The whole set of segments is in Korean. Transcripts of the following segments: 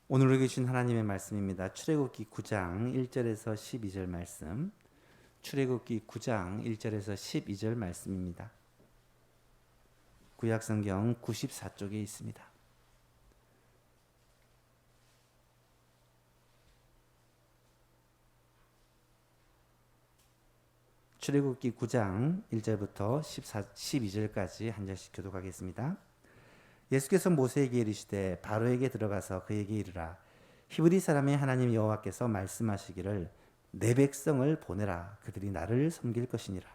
오늘 우리에게 주신 하나님의 말씀입니다. 출애굽기 9장 1절에서 12절 말씀. 출애굽기 9장 1절에서 12절 말씀입니다. 구약성경 94쪽에 있습니다. 출애굽기 9장 1절부터 12절까지 한 절씩 교독하겠습니다. 예수께서 모세에게 이르시되 바로에게 들어가서 그에게 이르라. 히브리 사람의 하나님 여호와께서 말씀하시기를 내 백성을 보내라. 그들이 나를 섬길 것이니라.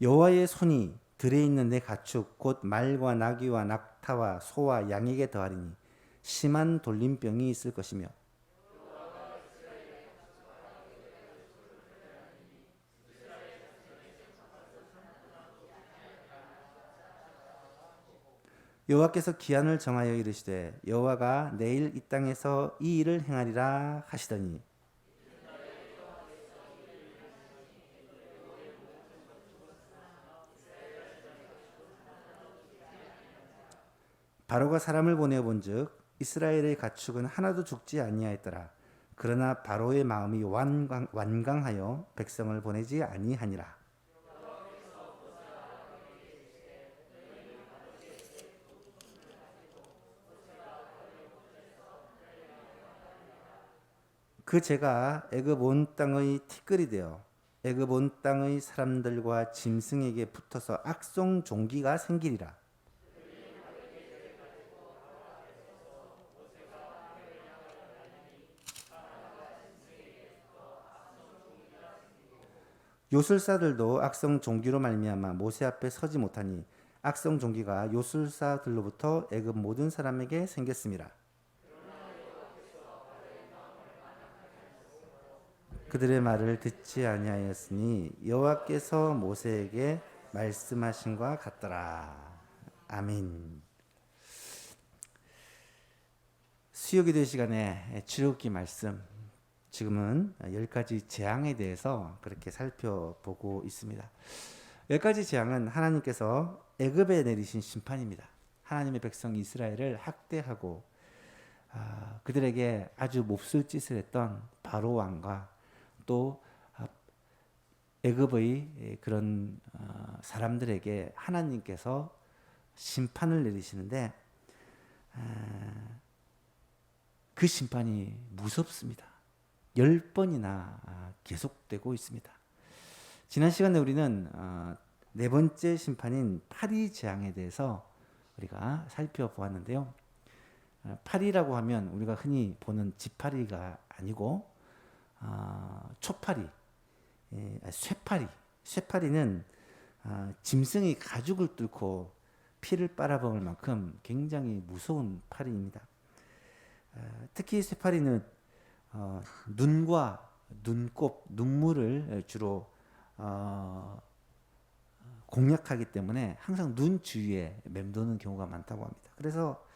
여호와의 손이 들에 있는 내 가축 곧 말과 나귀와 낙타와 소와 양에게 더하리니 심한 돌림병이 있을 것이며 여호와께서 기한을 정하여 이르시되 여호와가 내일 이 땅에서 이 일을 행하리라 하시더니 바로가 사람을 보내어 본즉 이스라엘의 가축은 하나도 죽지 아니하였더라. 그러나 바로의 마음이 완강하여 백성을 보내지 아니하니라. 그 재가 애굽 온 땅의 티끌이 되어 애굽 온 땅의 사람들과 짐승에게 붙어서 악송 종기가 생기리라. 요술사들도 악성 종기로 말미암아 모세 앞에 서지 못하니 악성 종기가 요술사들로부터 애굽 모든 사람에게 생겼습니다. 그들의 말을 듣지 아니하였으니 여호와께서 모세에게 말씀하신 것 같더라. 아멘. 수요기도 시간에 출애굽기 말씀, 지금은 10가지 재앙에 대해서 그렇게 살펴보고 있습니다. 10가지 재앙은 하나님께서 애굽에 내리신 심판입니다. 하나님의 백성 이스라엘을 학대하고 그들에게 아주 몹쓸 짓을 했던 바로 왕과 또 애굽의 그런 사람들에게 하나님께서 심판을 내리시는데 그 심판이 무섭습니다. 10번이나 계속되고 있습니다. 지난 시간에 우리는 네 번째 심판인 파리 재앙에 대해서 우리가 살펴보았는데요. 파리라고 하면 우리가 흔히 보는 지파리가 아니고 초파리, 쇠파리는 짐승이 가죽을 뚫고 피를 빨아먹을 만큼 굉장히 무서운 파리입니다. 특히 쇠파리는 눈과 눈곱, 눈물을 주로 공략하기 때문에 항상 눈 주위에 맴도는 경우가 많다고 합니다. 그래서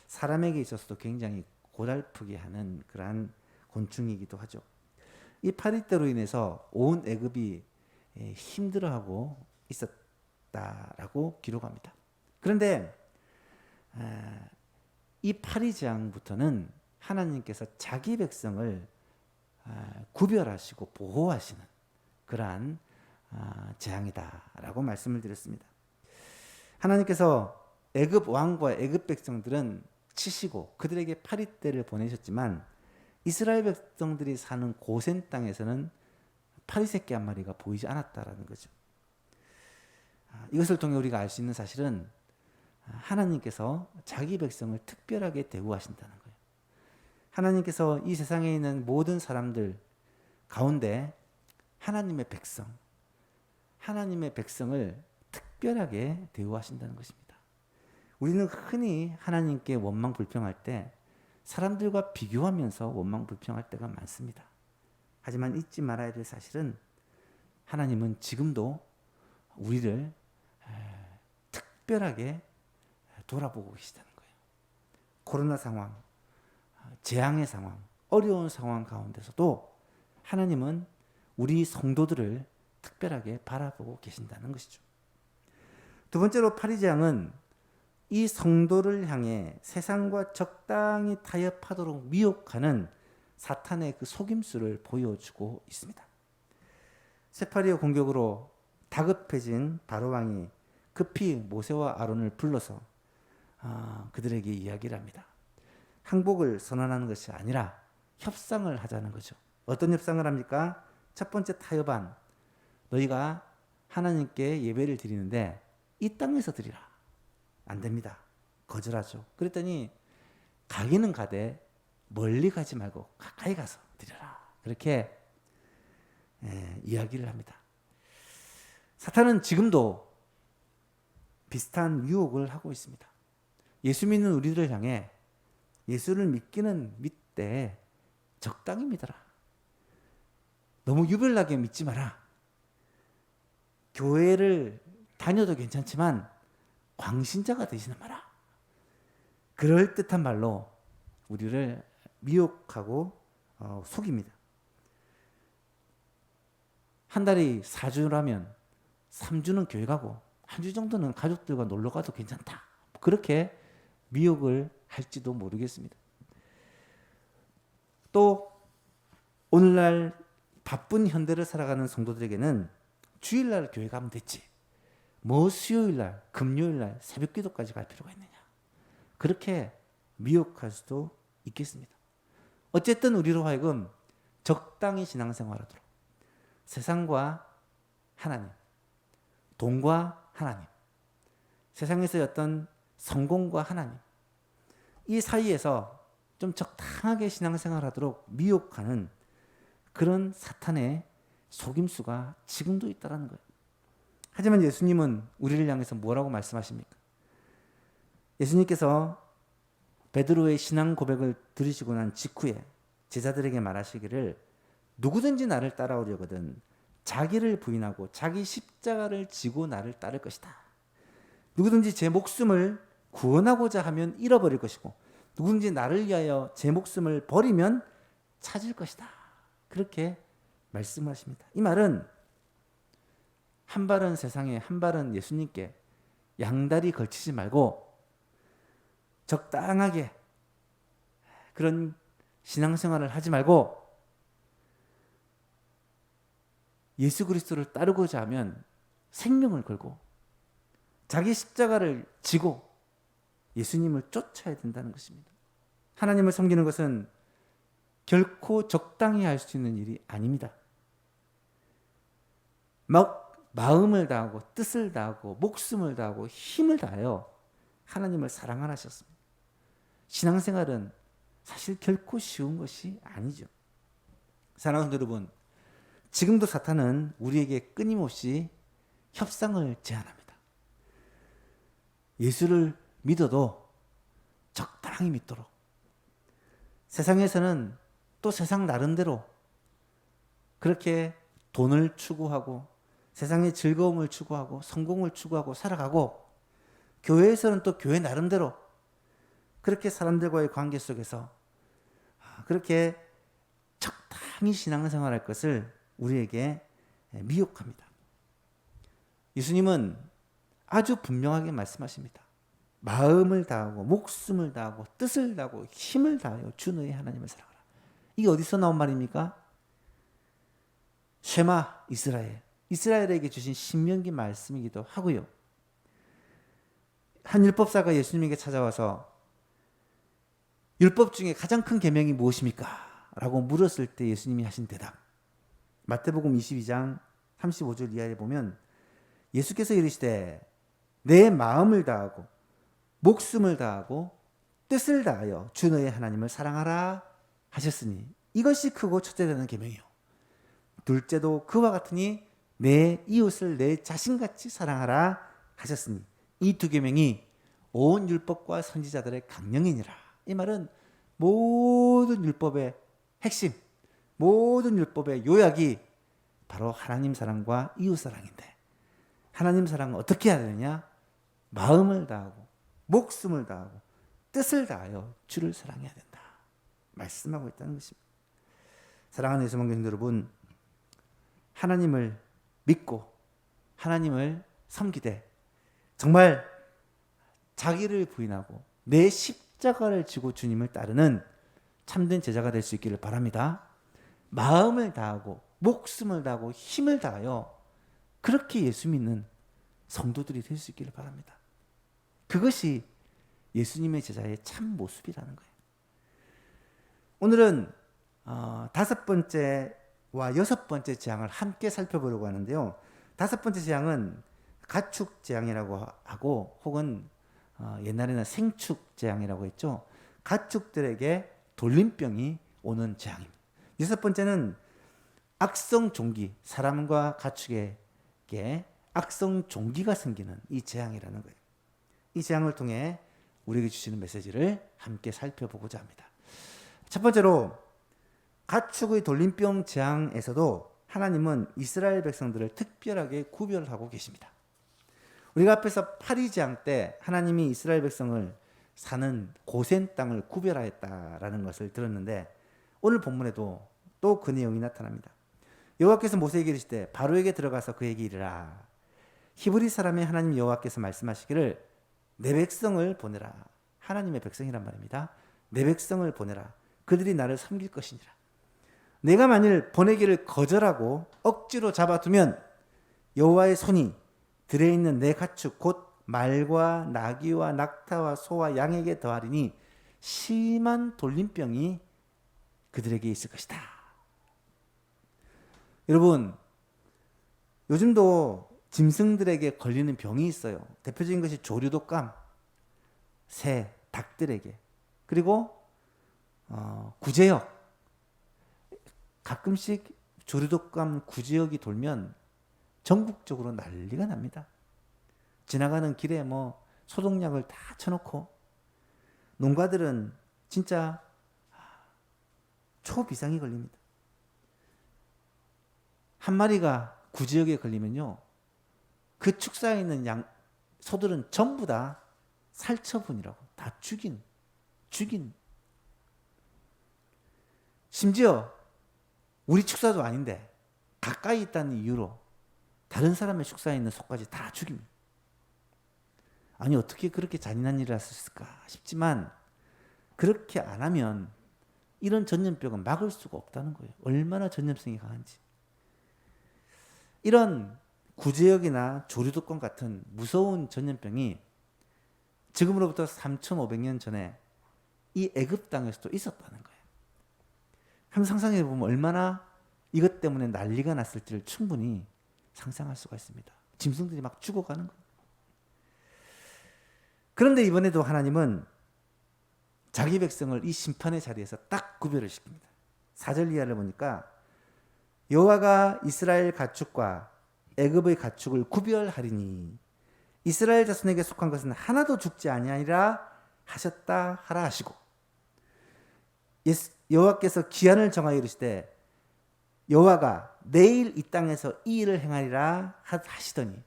사람에게 있어서도 굉장히 고달프게 하는 그러한 곤충이기도 하죠. 이 파리떼로 인해서 온 애굽이 힘들어하고 있었다라고 기록합니다. 그런데 이 파리 재앙부터는 하나님께서 자기 백성을 구별하시고 보호하시는 그러한 재앙이다라고 말씀을 드렸습니다. 하나님께서 애굽 왕과 애굽 백성들은 치시고 그들에게 파리떼를 보내셨지만 이스라엘 백성들이 사는 고센 땅에서는 파리 새끼 한 마리가 보이지 않았다라는 거죠. 이것을 통해 우리가 알 수 있는 사실은 하나님께서 자기 백성을 특별하게 대우하신다는 거예요. 하나님께서 이 세상에 있는 모든 사람들 가운데 하나님의 백성을 특별하게 대우하신다는 것입니다. 우리는 흔히 하나님께 원망 불평할 때 사람들과 비교하면서 원망 불평할 때가 많습니다. 하지만 잊지 말아야 될 사실은 하나님은 지금도 우리를 특별하게 돌아보고 계시다는 거예요. 코로나 상황, 재앙의 상황, 어려운 상황 가운데서도 하나님은 우리 성도들을 특별하게 바라보고 계신다는 것이죠. 두 번째로 파리 재앙은 이 성도를 향해 세상과 적당히 타협하도록 미혹하는 사탄의 그 속임수를 보여주고 있습니다. 세파리오 공격으로 다급해진 바로왕이 급히 모세와 아론을 불러서 그들에게 이야기를 합니다. 항복을 선언하는 것이 아니라 협상을 하자는 거죠. 어떤 협상을 합니까? 첫 번째 타협안, 너희가 하나님께 예배를 드리는데 이 땅에서 드리라. 안 됩니다. 거절하죠. 그랬더니 가기는 가되 멀리 가지 말고 가까이 가서 드려라. 그렇게 이야기를 합니다. 사탄은 지금도 비슷한 유혹을 하고 있습니다. 예수 믿는 우리를 향해 예수를 믿기는 믿되 적당히 믿어라. 너무 유별나게 믿지 마라. 교회를 다녀도 괜찮지만 광신자가 되지는 마라. 그럴듯한 말로 우리를 미혹하고 속입니다. 한 달이 4주라면 3주는 교회 가고 한 주 정도는 가족들과 놀러 가도 괜찮다. 그렇게 미혹을 할지도 모르겠습니다. 또 오늘날 바쁜 현대를 살아가는 성도들에게는 주일날 교회 가면 됐지. 뭐 수요일날, 금요일날 새벽 기도까지 갈 필요가 있느냐. 그렇게 미혹할 수도 있겠습니다. 어쨌든 우리로 하여금 적당히 신앙생활하도록 세상과 하나님, 돈과 하나님, 세상에서의 어떤 성공과 하나님, 이 사이에서 좀 적당하게 신앙생활하도록 미혹하는 그런 사탄의 속임수가 지금도 있다는 거예요. 하지만 예수님은 우리를 향해서 뭐라고 말씀하십니까? 예수님께서 베드로의 신앙 고백을 들으시고 난 직후에 제자들에게 말하시기를 누구든지 나를 따라오려거든 자기를 부인하고 자기 십자가를 지고 나를 따를 것이다. 누구든지 제 목숨을 구원하고자 하면 잃어버릴 것이고 누구든지 나를 위하여 제 목숨을 버리면 찾을 것이다. 그렇게 말씀하십니다. 이 말은 한 발은 세상에 한 발은 예수님께 양다리 걸치지 말고 적당하게 그런 신앙생활을 하지 말고 예수 그리스도를 따르고자 하면 생명을 걸고 자기 십자가를 지고 예수님을 쫓아야 된다는 것입니다. 하나님을 섬기는 것은 결코 적당히 할 수 있는 일이 아닙니다. 마음을 다하고 뜻을 다하고 목숨을 다하고 힘을 다하여 하나님을 사랑하셨습니다. 신앙생활은 사실 결코 쉬운 것이 아니죠. 사랑하는 여러분, 지금도 사탄은 우리에게 끊임없이 협상을 제안합니다. 예수를 믿어도 적당히 믿도록. 세상에서는 또 세상 나름대로 그렇게 돈을 추구하고 세상의 즐거움을 추구하고 성공을 추구하고 살아가고 교회에서는 또 교회 나름대로 그렇게 사람들과의 관계 속에서 그렇게 적당히 신앙생활할 것을 우리에게 미혹합니다. 예수님은 아주 분명하게 말씀하십니다. 마음을 다하고 목숨을 다하고 뜻을 다하고 힘을 다하여 주 너의 하나님을 사랑하라. 이게 어디서 나온 말입니까? 쉐마 이스라엘. 이스라엘에게 주신 신명기 말씀이기도 하고요. 한 율법사가 예수님에게 찾아와서 율법 중에 가장 큰 계명이 무엇입니까? 라고 물었을 때 예수님이 하신 대답. 마태복음 22장 35절 이하에 보면 예수께서 이르시되 내 마음을 다하고 목숨을 다하고 뜻을 다하여 주 너의 하나님을 사랑하라 하셨으니 이것이 크고 첫째 되는 계명이요. 둘째도 그와 같으니 내 이웃을 내 자신같이 사랑하라 하셨으니 이 두 계명이 온 율법과 선지자들의 강령이니라. 이 말은 모든 율법의 핵심, 모든 율법의 요약이 바로 하나님 사랑과 이웃 사랑인데 하나님 사랑은 어떻게 해야 되느냐? 마음을 다하고 목숨을 다하고 뜻을 다하여 주를 사랑해야 된다. 말씀하고 있다는 것입니다. 사랑하는 예수 성도 여러분, 하나님을 믿고 하나님을 섬기되 정말 자기를 부인하고 내 십자가를 지고 주님을 따르는 참된 제자가 될 수 있기를 바랍니다. 마음을 다하고 목숨을 다하고 힘을 다하여 그렇게 예수 믿는 성도들이 될 수 있기를 바랍니다. 그것이 예수님의 제자의 참 모습이라는 거예요. 오늘은 5번째와 6번째 재앙을 함께 살펴보려고 하는데요. 5번째 재앙은 가축 재앙이라고 하고 혹은 옛날에는 생축 재앙이라고 했죠. 가축들에게 돌림병이 오는 재앙입니다. 6번째는 악성 종기, 사람과 가축에게 악성 종기가 생기는 이 재앙이라는 거예요. 이 재앙을 통해 우리에게 주시는 메시지를 함께 살펴보고자 합니다. 첫 번째로 가축의 돌림병 재앙에서도 하나님은 이스라엘 백성들을 특별하게 구별하고 계십니다. 우리가 앞에서 파리 재앙 때 하나님이 이스라엘 백성을 사는 고센 땅을 구별하였다라는 것을 들었는데 오늘 본문에도 또 그 내용이 나타납니다. 여호와께서 모세에게 이르시되 바로에게 들어가서 그에게 이르라. 히브리 사람의 하나님 여호와께서 말씀하시기를 내 백성을 보내라. 하나님의 백성이란 말입니다. 내 백성을 보내라. 그들이 나를 섬길 것이니라. 내가 만일 보내기를 거절하고 억지로 잡아두면 여호와의 손이 들에 있는 내 가축 곧 말과 나귀와 낙타와 소와 양에게 더하리니 심한 돌림병이 그들에게 있을 것이다. 여러분, 요즘도 짐승들에게 걸리는 병이 있어요. 대표적인 것이 조류독감, 새, 닭들에게, 그리고 구제역. 가끔씩 조류독감, 구제역이 돌면 전국적으로 난리가 납니다. 지나가는 길에 소독약을 다 쳐놓고 농가들은 진짜 초비상이 걸립니다. 한 마리가 구제역에 걸리면요, 그 축사에 있는 소들은 전부 다 살처분이라고, 다 죽인. 심지어 우리 축사도 아닌데 가까이 있다는 이유로 다른 사람의 축사에 있는 소까지 다 죽입니다. 아니 어떻게 그렇게 잔인한 일을 할 수 있을까 싶지만 그렇게 안 하면 이런 전염병은 막을 수가 없다는 거예요. 얼마나 전염성이 강한지. 이런 구제역이나 조류독감 같은 무서운 전염병이 지금으로부터 3,500년 전에 이 애굽 땅에서도 있었다는 거예요. 한번 상상해 보면 얼마나 이것 때문에 난리가 났을지를 충분히 상상할 수가 있습니다. 짐승들이 막 죽어가는 거예요. 그런데 이번에도 하나님은 자기 백성을 이 심판의 자리에서 딱 구별을 시킵니다. 4절 이하를 보니까 여호와가 이스라엘 가축과 애굽의 가축을 구별하리니 이스라엘 자손에게 속한 것은 하나도 죽지 아니하리라 하셨다 하라 하시고 여호와께서 기한을 정하여 이르시되 여호와가 내일 이 땅에서 이 일을 행하리라 하시더니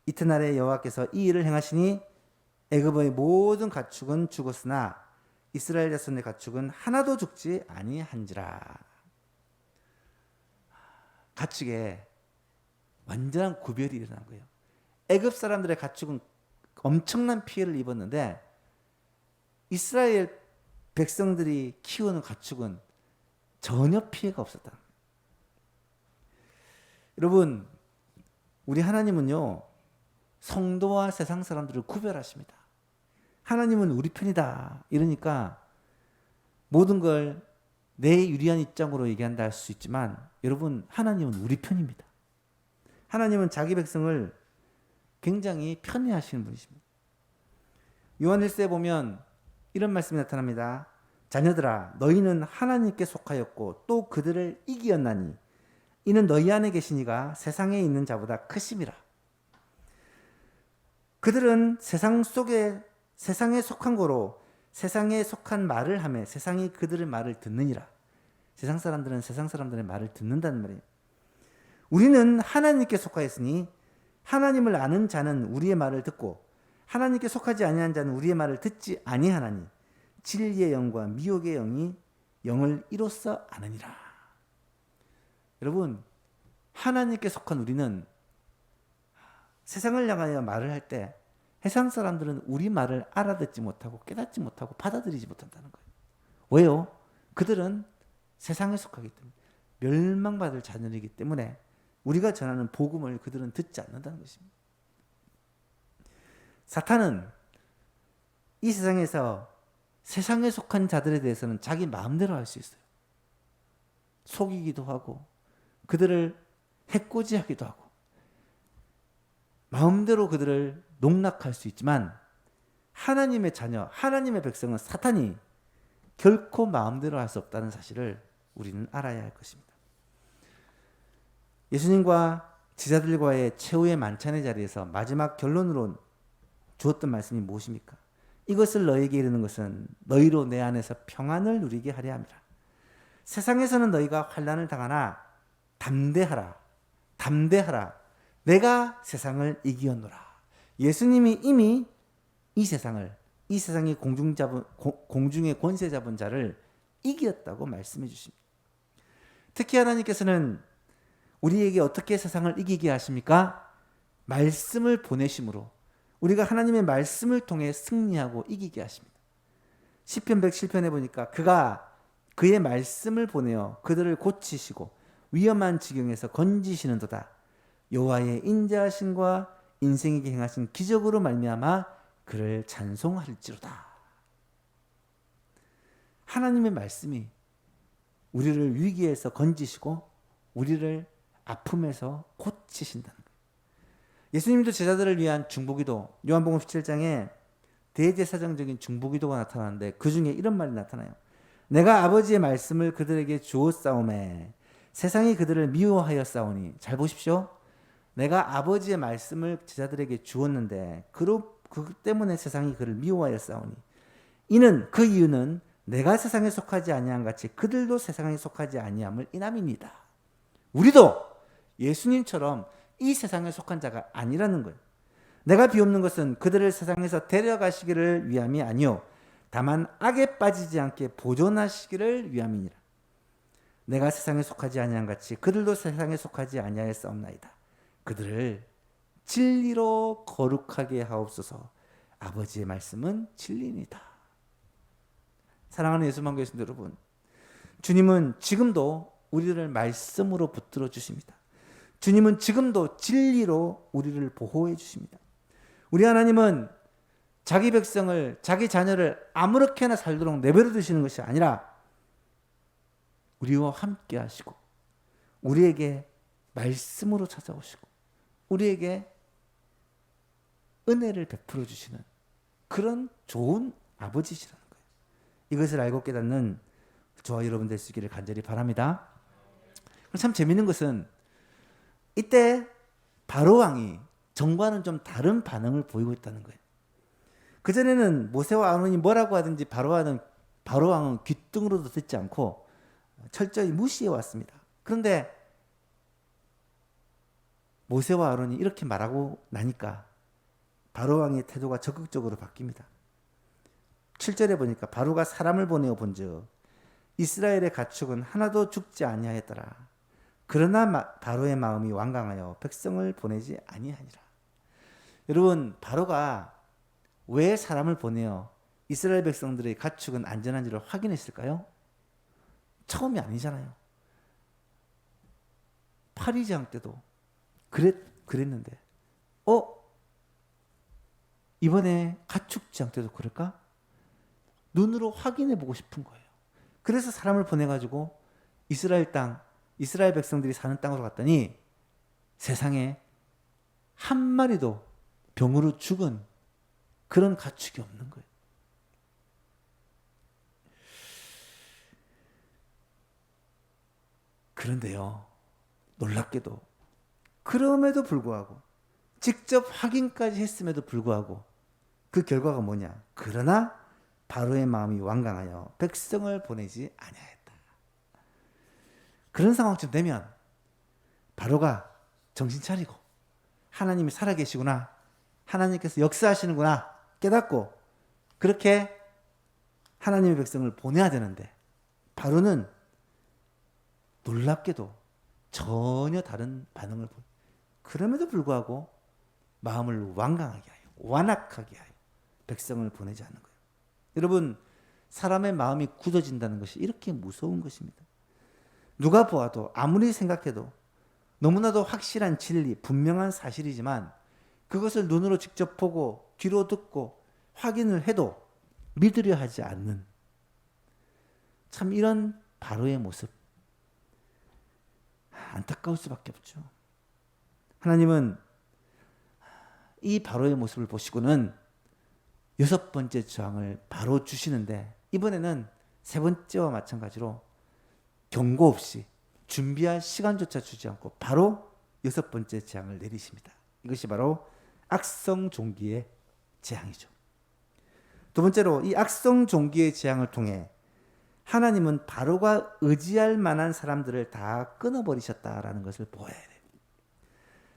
이튿날에 여호와께서 이 일을 행하시니 애굽의 모든 가축은 죽었으나 이스라엘 자손의 가축은 하나도 죽지 아니한지라. 가축에 완전한 구별이 일어난 거예요. 애굽 사람들의 가축은 엄청난 피해를 입었는데 이스라엘 백성들이 키우는 가축은 전혀 피해가 없었다. 여러분, 우리 하나님은요, 성도와 세상 사람들을 구별하십니다. 하나님은 우리 편이다. 이러니까 모든 걸 내 유리한 입장으로 얘기한다 할 수 있지만 여러분, 하나님은 우리 편입니다. 하나님은 자기 백성을 굉장히 편애하시는 분이십니다. 요한 1서에 보면 이런 말씀이 나타납니다. 자녀들아, 너희는 하나님께 속하였고 또 그들을 이기었나니 이는 너희 안에 계신 이가 세상에 있는 자보다 크심이라. 그들은 세상에 속한 거로 세상에 속한 말을 하며 세상이 그들의 말을 듣느니라. 세상 사람들은 세상 사람들의 말을 듣는다는 말이에요. 우리는 하나님께 속하였으니 하나님을 아는 자는 우리의 말을 듣고 하나님께 속하지 아니한 자는 우리의 말을 듣지 아니하나니 진리의 영과 미혹의 영이 영을 이로써 아느니라. 여러분, 하나님께 속한 우리는 세상을 향하여 말을 할 때 해상 사람들은 우리 말을 알아듣지 못하고 깨닫지 못하고 받아들이지 못한다는 거예요. 왜요? 그들은 세상에 속하기 때문에, 멸망받을 자녀이기 때문에 우리가 전하는 복음을 그들은 듣지 않는다는 것입니다. 사탄은 이 세상에서 세상에 속한 자들에 대해서는 자기 마음대로 할 수 있어요. 속이기도 하고 그들을 해코지하기도 하고 마음대로 그들을 농락할 수 있지만, 하나님의 자녀, 하나님의 백성은 사탄이 결코 마음대로 할 수 없다는 사실을 우리는 알아야 할 것입니다. 예수님과 제자들과의 최후의 만찬의 자리에서 마지막 결론으로 주었던 말씀이 무엇입니까? 이것을 너에게 이르는 것은 너희로 내 안에서 평안을 누리게 하려 함이라. 세상에서는 너희가 환난을 당하나 담대하라. 담대하라. 내가 세상을 이기었노라. 예수님이 이미 이 세상의 공중의 권세 잡은 자를 이겼다고 말씀해 주십니다. 특히 하나님께서는 우리에게 어떻게 세상을 이기게 하십니까? 말씀을 보내심으로 우리가 하나님의 말씀을 통해 승리하고 이기게 하십니다. 시편 107편에 보니까 그가 그의 말씀을 보내어 그들을 고치시고 위험한 지경에서 건지시는도다. 여호와의 인자하심과 인생에게 행하신 기적으로 말미암아 그를 찬송할지로다. 하나님의 말씀이 우리를 위기에서 건지시고 우리를 아픔에서 고치신다는 거예요. 예수님도 제자들을 위한 중보기도, 요한복음 17장에 대제사장적인 중보기도가 나타나는데 그 중에 이런 말이 나타나요. 내가 아버지의 말씀을 그들에게 주었사오매 세상이 그들을 미워하였사오니. 잘 보십시오. 내가 아버지의 말씀을 제자들에게 주었는데 그 때문에 세상이 그를 미워하였사오니. 그 이유는 내가 세상에 속하지 아니한 같이 그들도 세상에 속하지 아니함을 인함이니이다. 우리도 예수님처럼 이 세상에 속한 자가 아니라는 거예요. 내가 비옵는 것은 그들을 세상에서 데려가시기를 위함이 아니요 다만 악에 빠지지 않게 보존하시기를 위함이니라. 내가 세상에 속하지 아니한 같이 그들도 세상에 속하지 아니하였사옵나이다. 그들을 진리로 거룩하게 하옵소서. 아버지의 말씀은 진리입니다. 사랑하는 예수만 교회신 여러분, 주님은 지금도 우리를 말씀으로 붙들어 주십니다. 주님은 지금도 진리로 우리를 보호해 주십니다. 우리 하나님은 자기 백성을, 자기 자녀를 아무렇게나 살도록 내버려 두시는 것이 아니라 우리와 함께 하시고 우리에게 말씀으로 찾아오시고 우리에게 은혜를 베풀어 주시는 그런 좋은 아버지시라는 거예요. 이것을 알고 깨닫는 저와 여러분 될 수 있기를 간절히 바랍니다. 참 재미있는 것은 이때 바로 왕이 전과는 좀 다른 반응을 보이고 있다는 거예요. 그전에는 모세와 아론이 뭐라고 하든지 바로 왕은 귓등으로도 듣지 않고 철저히 무시해 왔습니다. 그런데 모세와 아론이 이렇게 말하고 나니까 바로 왕의 태도가 적극적으로 바뀝니다. 7절에 보니까 바로가 사람을 보내어 본즉 이스라엘의 가축은 하나도 죽지 아니하였더라. 그러나 바로의 마음이 완강하여 백성을 보내지 아니하니라. 여러분, 바로가 왜 사람을 보내어 이스라엘 백성들의 가축은 안전한지를 확인했을까요? 처음이 아니잖아요. 파리제왕 때도 그랬는데 이번에 가축제왕 때도 그럴까? 눈으로 확인해 보고 싶은 거예요. 그래서 사람을 보내가지고 이스라엘 백성들이 사는 땅으로 갔더니 세상에 한 마리도 병으로 죽은 그런 가축이 없는 거예요. 그런데요, 놀랍게도 그럼에도 불구하고 직접 확인까지 했음에도 불구하고 그 결과가 뭐냐? 그러나 바로의 마음이 완강하여 백성을 보내지 아니하였다. 그런 상황쯤 되면 바로가 정신 차리고 하나님이 살아계시구나, 하나님께서 역사하시는구나 깨닫고 그렇게 하나님의 백성을 보내야 되는데 바로는 놀랍게도 전혀 다른 반응을 보여. 그럼에도 불구하고 마음을 완강하게 하여 완악하게 하여 백성을 보내지 않는 거예요. 여러분, 사람의 마음이 굳어진다는 것이 이렇게 무서운 것입니다. 누가 보아도 아무리 생각해도 너무나도 확실한 진리, 분명한 사실이지만 그것을 눈으로 직접 보고 귀로 듣고 확인을 해도 믿으려 하지 않는, 참 이런 바로의 모습, 안타까울 수밖에 없죠. 하나님은 이 바로의 모습을 보시고는 6번째 저항을 바로 주시는데, 이번에는 3번째와 마찬가지로 경고 없이 준비할 시간조차 주지 않고 바로 6번째 재앙을 내리십니다. 이것이 바로 악성 종기의 재앙이죠. 두 번째로 이 악성 종기의 재앙을 통해 하나님은 바로가 의지할 만한 사람들을 다 끊어버리셨다라는 것을 보아야 돼요.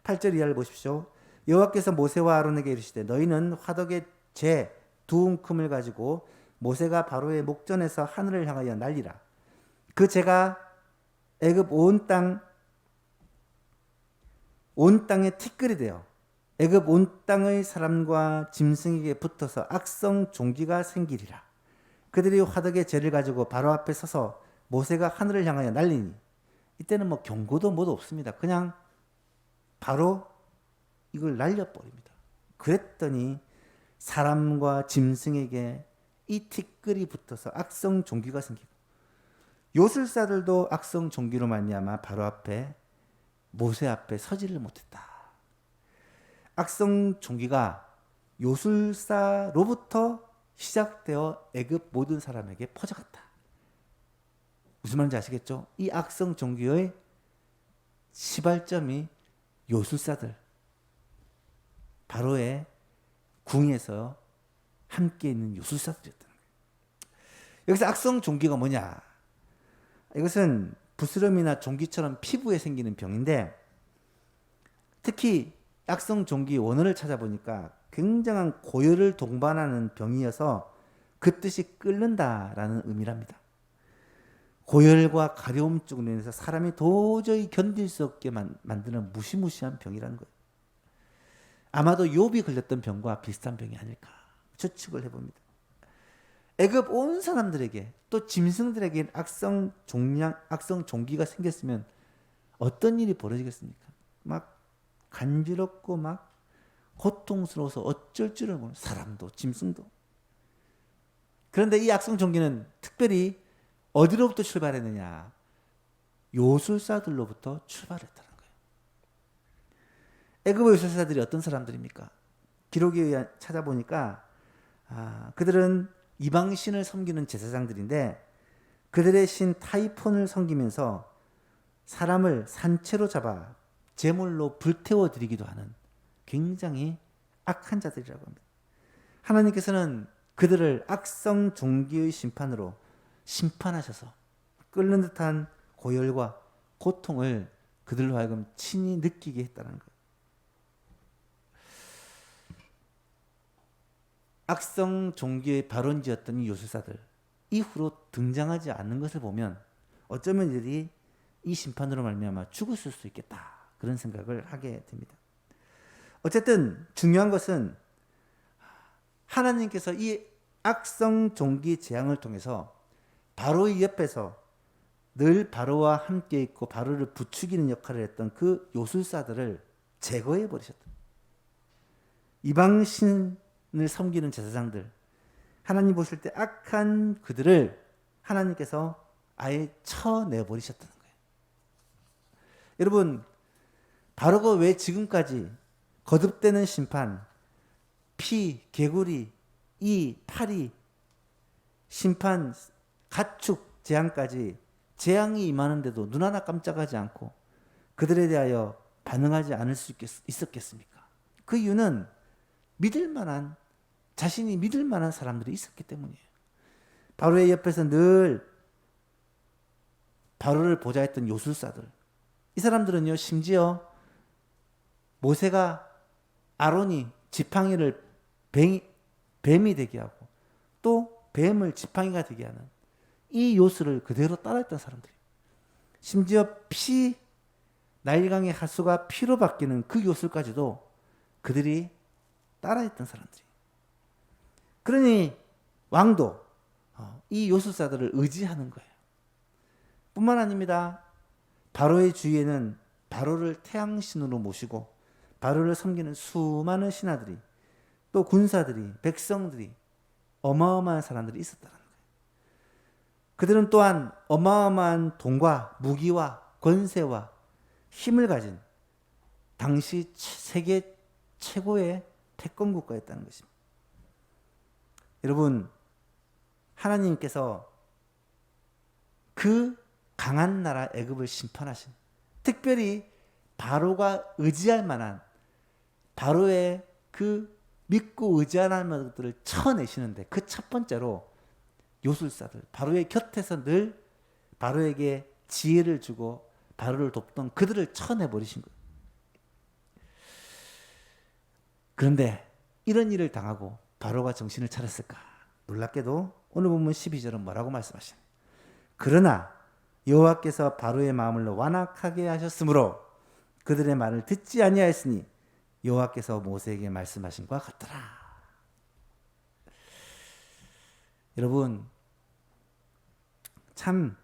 8절 이하를 보십시오. 여호와께서 모세와 아론에게 이르시되 너희는 화덕의 재 두 움큼을 가지고 모세가 바로의 목전에서 하늘을 향하여 날리라. 그 재가 애굽 온 땅에 티끌이 되어 애굽 온 땅의 사람과 짐승에게 붙어서 악성 종기가 생기리라. 그들이 화덕의 재를 가지고 바로 앞에 서서 모세가 하늘을 향하여 날리니, 이때는 뭐 경고도 뭐도 없습니다. 그냥 바로 이걸 날려버립니다. 그랬더니 사람과 짐승에게 이 티끌이 붙어서 악성 종기가 생기고, 요술사들도 악성 종기로 말미암아 바로 앞에 모세 앞에 서지를 못했다. 악성 종기가 요술사로부터 시작되어 애굽 모든 사람에게 퍼져갔다. 무슨 말인지 아시겠죠? 이 악성 종기의 시발점이 요술사들, 바로의 궁에서 함께 있는 요술사들이었다는 거예요. 여기서 악성 종기가 뭐냐? 이것은 부스럼이나 종기처럼 피부에 생기는 병인데, 특히 악성 종기 원어를 찾아보니까 굉장한 고열을 동반하는 병이어서 그 뜻이 끓는다라는 의미랍니다. 고열과 가려움증으로 인해서 사람이 도저히 견딜 수 없게 만드는 무시무시한 병이라는 거예요. 아마도 욥이 걸렸던 병과 비슷한 병이 아닐까 추측을 해봅니다. 애굽 온 사람들에게 또 짐승들에게 악성 종기가 생겼으면 어떤 일이 벌어지겠습니까? 막 간지럽고 막 고통스러워서 어쩔 줄을 모르는 사람도 짐승도. 그런데 이 악성 종기는 특별히 어디로부터 출발했느냐? 요술사들로부터 출발했다는 거예요. 애굽의 요술사들이 어떤 사람들입니까? 기록에 의해 찾아보니까 그들은 이방신을 섬기는 제사장들인데, 그들의 신 타이폰을 섬기면서 사람을 산채로 잡아 제물로 불태워 드리기도 하는 굉장히 악한 자들이라고 합니다. 하나님께서는 그들을 악성 종기의 심판으로 심판하셔서 끓는 듯한 고열과 고통을 그들로 하여금 친히 느끼게 했다는 거예요. 악성 종기의 발원지였던 이 요술사들, 이후로 등장하지 않는 것을 보면 어쩌면 이들이 이 심판으로 말미암아 죽었을 수 있겠다, 그런 생각을 하게 됩니다. 어쨌든 중요한 것은 하나님께서 이 악성 종기 재앙을 통해서 바로의 옆에서 늘 바로와 함께 있고 바로를 부추기는 역할을 했던 그 요술사들을 제거해 버리셨다. 이방신을 섬기는 제사장들, 하나님 보실 때 악한 그들을 하나님께서 아예 쳐내버리셨다는 거예요. 여러분, 바로가 왜 지금까지 거듭되는 심판, 피, 개구리, 이, 파리, 심판, 가축, 재앙까지 재앙이 임하는데도 눈 하나 깜짝하지 않고 그들에 대하여 반응하지 않을 수 있었겠습니까? 그 이유는 자신이 믿을 만한 사람들이 있었기 때문이에요. 바로의 옆에서 늘 바로를 보좌했던 요술사들, 이 사람들은요, 심지어 모세가 아론이 지팡이를 뱀이 되게 하고 또 뱀을 지팡이가 되게 하는 이 요술을 그대로 따라했던 사람들이에요. 심지어 나일강의 하수가 피로 바뀌는 그 요술까지도 그들이 따라했던 사람들이. 그러니 왕도 이 요술사들을 의지하는 거예요. 뿐만 아닙니다. 바로의 주위에는 바로를 태양신으로 모시고 바로를 섬기는 수많은 신하들이, 또 군사들이, 백성들이, 어마어마한 사람들이 있었다는 거예요. 그들은 또한 어마어마한 돈과 무기와 권세와 힘을 가진 당시 세계 최고의 패권 국가였다는 것입니다. 여러분, 하나님께서 그 강한 나라 애굽을 심판하신, 특별히 바로가 의지할 만한, 바로의 그 믿고 의지할 만한 것들을 쳐내시는데, 그 첫 번째로 요술사들, 바로의 곁에서 늘 바로에게 지혜를 주고 바로를 돕던 그들을 쳐내버리신 거예요. 그런데 이런 일을 당하고 바로가 정신을 차렸을까? 놀랍게도 오늘 본문 12절은 뭐라고 말씀하시나요? 그러나 여호와께서 바로의 마음을 완악하게 하셨으므로 그들의 말을 듣지 아니하였으니 여호와께서 모세에게 말씀하신 것 같더라. 여러분, 참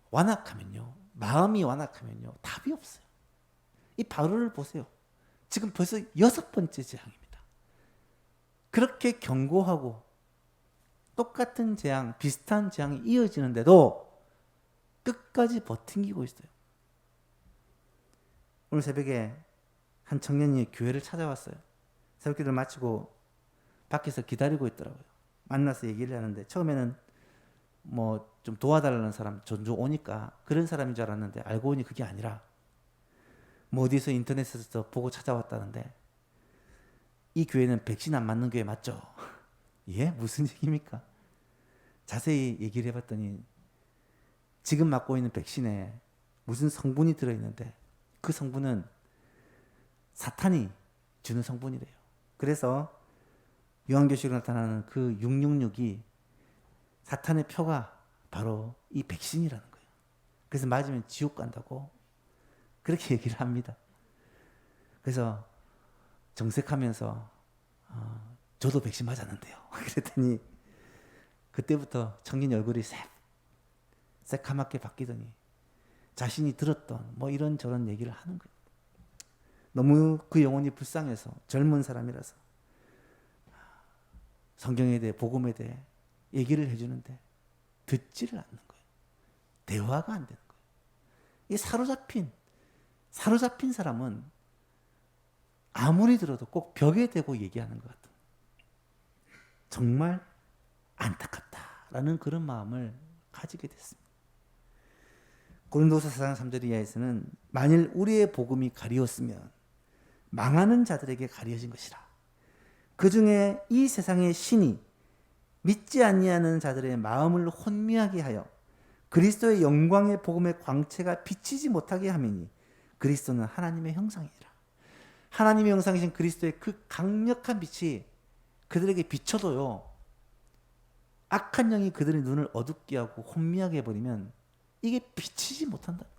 완악하면요, 마음이 완악하면요, 답이 없어요. 이 바로를 보세요. 지금 벌써 6번째 재앙입니다. 그렇게 경고하고 똑같은 재앙, 비슷한 재앙이 이어지는데도 끝까지 버티고 있어요. 오늘 새벽에 한 청년이 교회를 찾아왔어요. 새벽기도를 마치고 밖에서 기다리고 있더라고요. 만나서 얘기를 하는데 처음에는 뭐 좀 도와달라는 사람 전주 오니까 그런 사람인 줄 알았는데 알고 보니 그게 아니라 뭐 어디서 인터넷에서 보고 찾아왔다는데, 이 교회는 백신 안 맞는 교회 맞죠? 예? 무슨 얘기입니까? 자세히 얘기를 해봤더니 지금 맞고 있는 백신에 무슨 성분이 들어있는데 그 성분은 사탄이 주는 성분이래요. 그래서 요한계시록에 나타나는 그 666이 사탄의 표가 바로 이 백신이라는 거예요. 그래서 맞으면 지옥 간다고 그렇게 얘기를 합니다. 그래서 정색하면서 저도 백신 맞았는데요. 그랬더니 그때부터 청년 얼굴이 새카맣게 바뀌더니 자신이 들었던 뭐 이런저런 얘기를 하는 거예요. 너무 그 영혼이 불쌍해서, 젊은 사람이라서 성경에 대해, 복음에 대해 얘기를 해주는데 듣지를 않는 거예요. 대화가 안 되는 거예요. 이 사로잡힌 사람은 아무리 들어도 꼭 벽에 대고 얘기하는 것 같아요. 정말 안타깝다라는 그런 마음을 가지게 됐습니다. 고린도서 4장 3절 이하에서는 만일 우리의 복음이 가리웠으면 망하는 자들에게 가려진 것이라. 그 중에 이 세상의 신이 믿지 아니하는 자들의 마음을 혼미하게 하여 그리스도의 영광의 복음의 광채가 비치지 못하게 하매니 그리스도는 하나님의 형상이라. 하나님의 형상이신 그리스도의 그 강력한 빛이 그들에게 비춰도요, 악한 영이 그들의 눈을 어둡게 하고 혼미하게 해버리면 이게 비치지 못한다는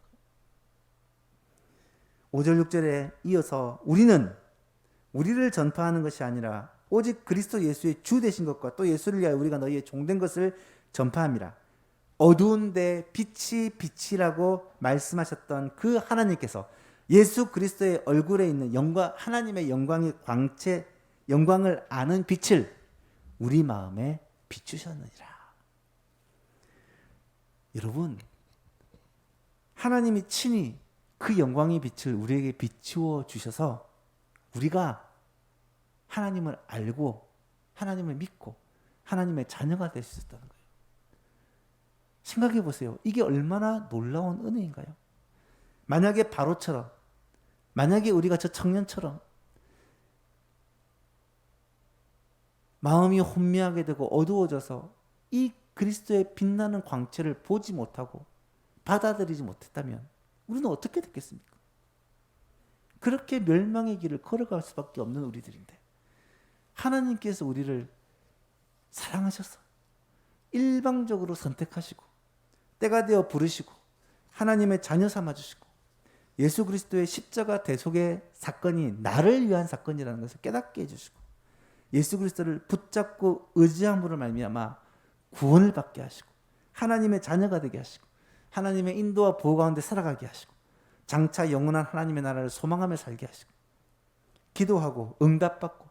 거예요. 5절 6절에 이어서 우리를 전파하는 것이 아니라 오직 그리스도 예수의 주 되신 것과 또 예수를 위하여 우리가 너희의 종된 것을 전파함이라. 어두운데 빛이 빛이라고 말씀하셨던 그 하나님께서 예수 그리스도의 얼굴에 있는 영광, 하나님의 영광의 광채, 영광을 아는 빛을 우리 마음에 비추셨느니라. 여러분, 하나님이 친히 그 영광의 빛을 우리에게 비추어 주셔서 우리가 하나님을 알고 하나님을 믿고 하나님의 자녀가 될 수 있었다는 거예요. 생각해 보세요. 이게 얼마나 놀라운 은혜인가요? 만약에 바로처럼, 만약에 우리가 저 청년처럼 마음이 혼미하게 되고 어두워져서 이 그리스도의 빛나는 광채를 보지 못하고 받아들이지 못했다면 우리는 어떻게 됐겠습니까? 그렇게 멸망의 길을 걸어갈 수밖에 없는 우리들인데 하나님께서 우리를 사랑하셔서 일방적으로 선택하시고 때가 되어 부르시고 하나님의 자녀 삼아주시고 예수 그리스도의 십자가 대속의 사건이 나를 위한 사건이라는 것을 깨닫게 해주시고 예수 그리스도를 붙잡고 의지함으로 말미암아 구원을 받게 하시고 하나님의 자녀가 되게 하시고 하나님의 인도와 보호 가운데 살아가게 하시고 장차 영원한 하나님의 나라를 소망하며 살게 하시고 기도하고 응답받고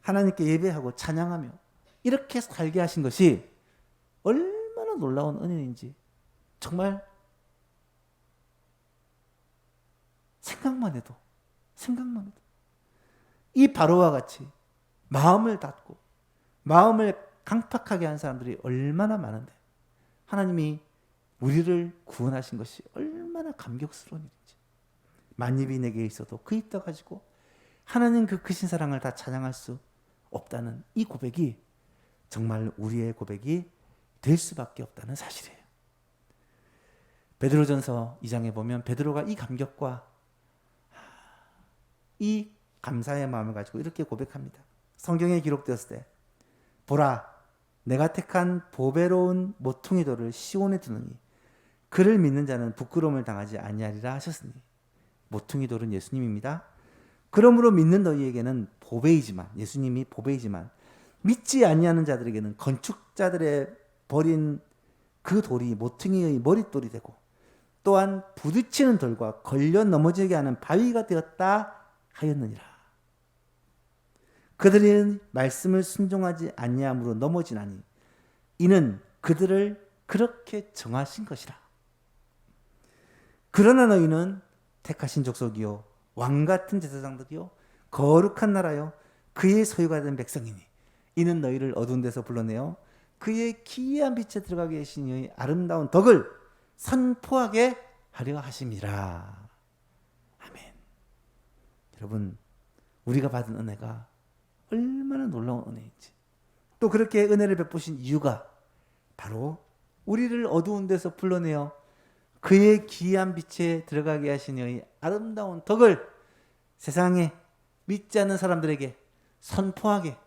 하나님께 예배하고 찬양하며 이렇게 살게 하신 것이 얼마나 놀라운 은혜인지 정말 생각만 해도 이 바로와 같이 마음을 닫고 마음을 강팍하게 한 사람들이 얼마나 많은데 하나님이 우리를 구원하신 것이 얼마나 감격스러운 일인지 만입이 내게 있어도 그 입 다 가지고 하나님 그 크신 사랑을 다 찬양할 수 없다는 이 고백이 정말 우리의 고백이 될 수밖에 없다는 사실이에요. 베드로전서 2장에 보면 베드로가 이 감격과 이 감사의 마음을 가지고 이렇게 고백합니다. 성경에 기록되었을 때 보라 내가 택한 보배로운 모퉁이 돌을 시온에 두느니 그를 믿는 자는 부끄러움을 당하지 아니하리라 하셨으니 모퉁이 돌은 예수님입니다. 그러므로 믿는 너희에게는 보배이지만 예수님이 보배이지만 믿지 아니하는 자들에게는 건축자들의 버린 그 돌이 모퉁이의 머릿돌이 되고 또한 부딪히는 돌과 걸려 넘어지게 하는 바위가 되었다 하였느니라. 그들이 말씀을 순종하지 아니함으로 넘어지나니 이는 그들을 그렇게 정하신 것이라. 그러나 너희는 택하신 족속이요 왕같은 제사장들이요 거룩한 나라요 그의 소유가 된 백성이니 이는 너희를 어두운 데서 불러내어 그의 기이한 빛에 들어가게 하신 이의 아름다운 덕을 선포하게 하려 하심이라. 아멘. 여러분 우리가 받은 은혜가 얼마나 놀라운 은혜인지 또 그렇게 은혜를 베푸신 이유가 바로 우리를 어두운 데서 불러내어 그의 기이한 빛에 들어가게 하신 이의 아름다운 덕을 세상에 믿지 않는 사람들에게 선포하게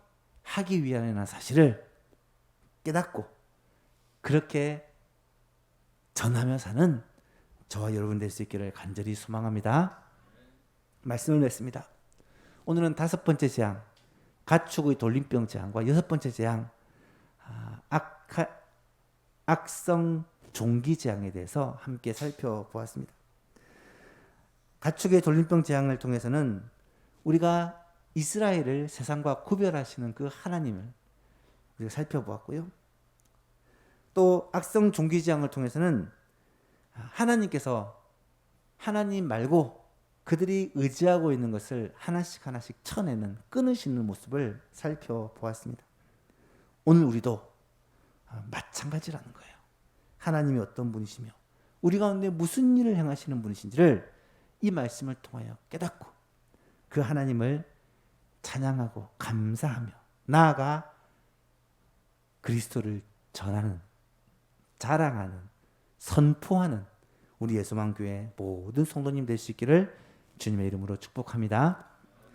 하기 위함이라는 사실을 깨닫고 그렇게 전하며 사는 저와 여러분 될 수 있기를 간절히 소망합니다. 말씀을 냈습니다. 오늘은 5번째 재앙 가축의 돌림병 재앙과 6번째 재앙 악성 종기 재앙에 대해서 함께 살펴보았습니다. 가축의 돌림병 재앙을 통해서는 우리가 이스라엘을 세상과 구별하시는 그 하나님을 우리가 살펴보았고요. 또 악성 종기 재앙을 통해서는 하나님께서 하나님 말고 그들이 의지하고 있는 것을 하나씩 하나씩 쳐내는 끊으시는 모습을 살펴보았습니다. 오늘 우리도 마찬가지라는 거예요. 하나님이 어떤 분이시며 우리 가운데 무슨 일을 행하시는 분이신지를 이 말씀을 통하여 깨닫고 그 하나님을 찬양하고 감사하며 나아가 그리스도를 전하는 자랑하는 선포하는 우리 예수만교회 모든 성도님 될 수 있기를 주님의 이름으로 축복합니다.